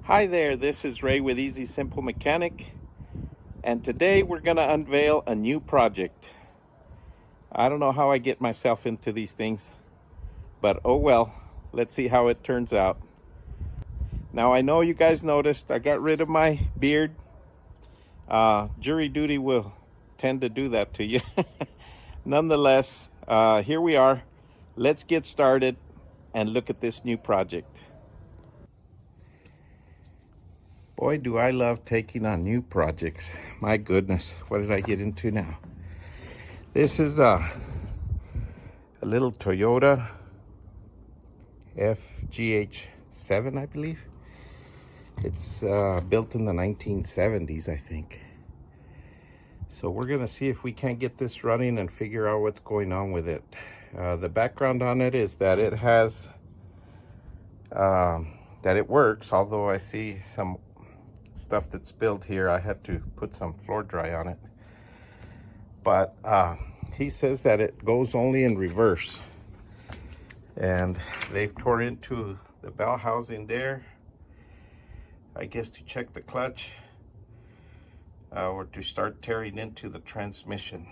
Hi there, this is Ray with Easy Simple Mechanic, and today we're going to unveil a new project. I don't know how I get myself into these things, but oh well, let's see how it turns out. Now I know you guys noticed I got rid of my beard. Jury duty will tend to do that to you. Nonetheless, here we are. Let's get started and look at this new project. Boy, do I love taking on new projects. My goodness, what did I get into now? This is a little Toyota FGH7, I believe. It's built in the 1970s, I think. So we're gonna see if we can't get this running and figure out what's going on with it. The background on it is that it has, that it works, although I see some stuff that's spilled here. I had to put some floor dry on it, but he says that it goes only in reverse, and they've tore into the bell housing there, I guess to check the clutch or to start tearing into the transmission.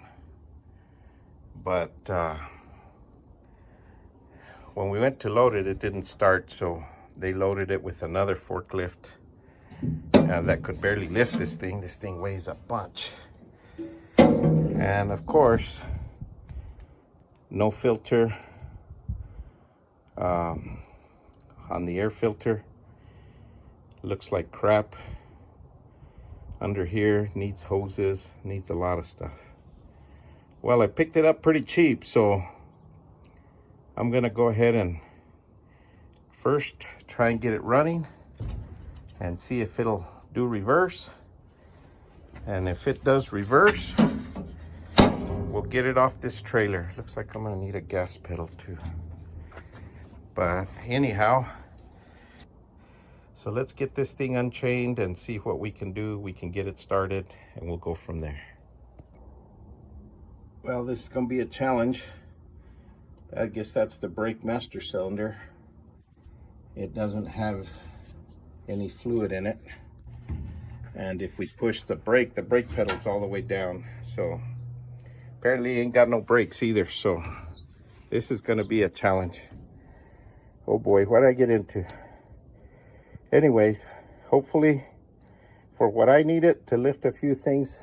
But when we went to load it, it didn't start, so they loaded it with another forklift that could barely lift this thing. This thing weighs a bunch. And of course, no filter on the air filter. Looks like crap. Under here, needs hoses, needs a lot of stuff. Well, I picked it up pretty cheap, so I'm gonna go ahead and first try and get it running and see if it'll do reverse. And if it does reverse, we'll get it off this trailer. Looks like I'm gonna need a gas pedal too. But anyhow, so let's get this thing unchained and see what we can do. We can get it started and we'll go from there. Well, this is gonna be a challenge. I guess that's the brake master cylinder. It doesn't have any fluid in it, and if we push the brake pedal's all the way down, so apparently ain't got no brakes either. So this is going to be a challenge. Oh boy, what did I get into? Anyways, hopefully for what I need it to lift a few things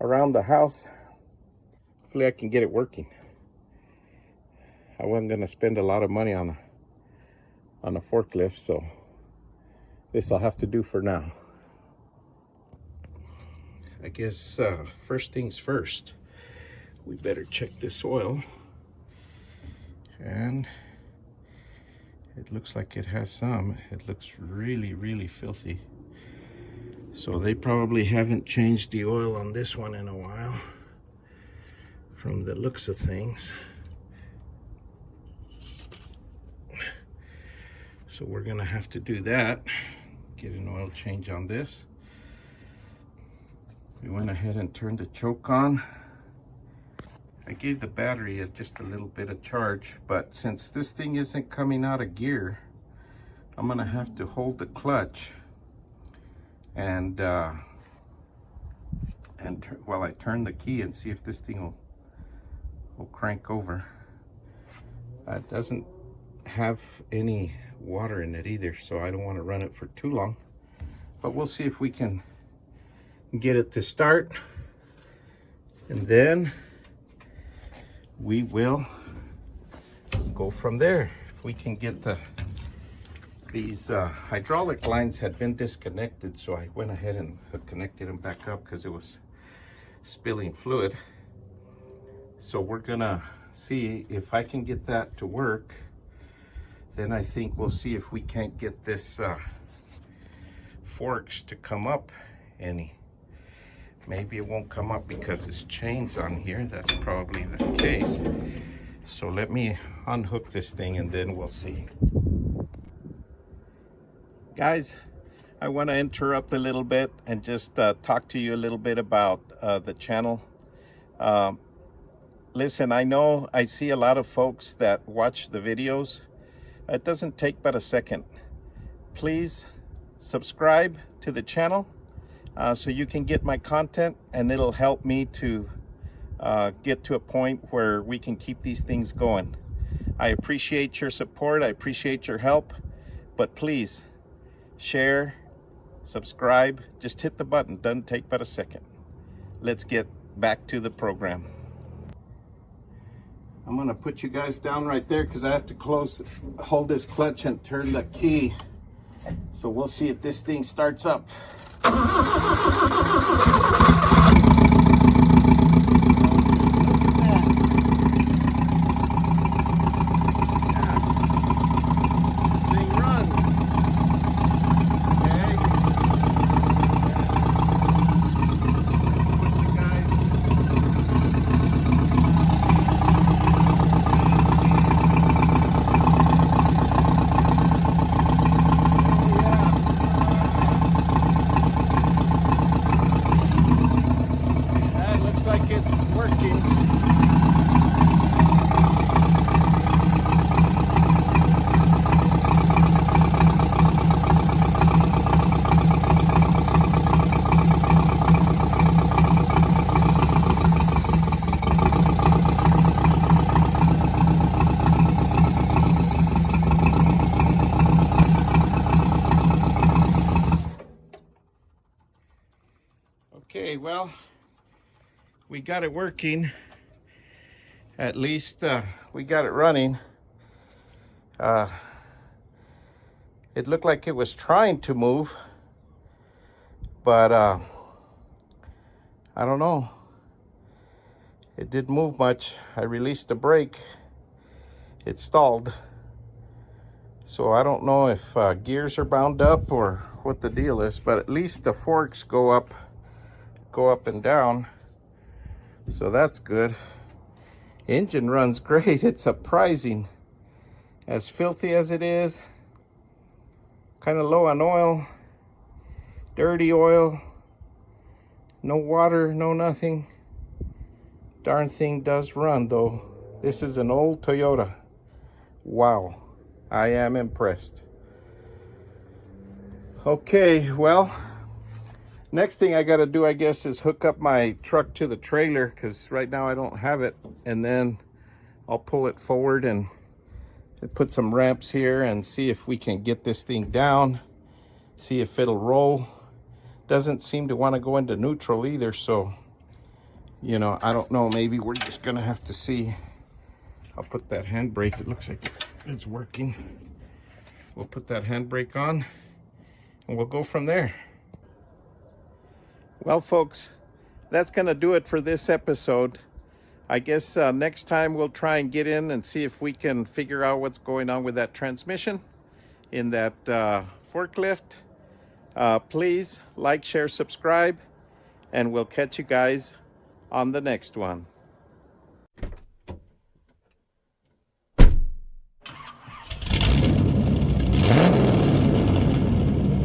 around the house, hopefully I can get it working. I wasn't going to spend a lot of money on a forklift, so this I'll have to do for now. I guess first things first, we better check this oil. And it looks like it has some. It looks really, really filthy. So they probably haven't changed the oil on this one in a while, from the looks of things. So we're gonna have to do that. Get an oil change on this. We went ahead and turned the choke on. I gave the battery just a little bit of charge, but since this thing isn't coming out of gear, I'm gonna have to hold the clutch and while I turn the key and see if this thing will crank over. It doesn't have any water in it either, so I don't want to run it for too long, but we'll see if we can get it to start, and then we will go from there. If we can get these hydraulic lines had been disconnected, so I went ahead and connected them back up because it was spilling fluid. So we're gonna see if I can get that to work. Then I think we'll see if we can't get this forks to come up any. Maybe it won't come up because this chain's on here. That's probably the case. So let me unhook this thing and then we'll see. Guys, I want to interrupt a little bit and just talk to you a little bit about the channel. Listen, I know I see a lot of folks that watch the videos. It doesn't take but a second. Please subscribe to the channel so you can get my content, and it'll help me to get to a point where we can keep these things going. I appreciate your support. I appreciate your help, but please share, subscribe, just hit the button. Doesn't take but a second. Let's get back to the program. I'm gonna put you guys down right there because I have to hold this clutch and turn the key. So we'll see if this thing starts up. Okay, well, we got it working. At least we got it running. It looked like it was trying to move, but I don't know. It didn't move much. I released the brake. It stalled. So I don't know if gears are bound up or what the deal is, but at least the forks go up and down, so that's good. Engine runs great. It's surprising, as filthy as it is, kind of low on oil, dirty oil, no water, no nothing. Darn thing does run though. This is an old Toyota. Wow, I am impressed. Okay, well, next thing I got to do, I guess, is hook up my truck to the trailer, because right now I don't have it. And then I'll pull it forward and put some ramps here and see if we can get this thing down, see if it'll roll. Doesn't seem to want to go into neutral either, so, you know, I don't know. Maybe we're just going to have to see. I'll put that handbrake. It looks like it's working. We'll put that handbrake on and we'll go from there. Well, folks, that's going to do it for this episode. I guess next time we'll try and get in and see if we can figure out what's going on with that transmission in that forklift. Please like, share, subscribe, and we'll catch you guys on the next one.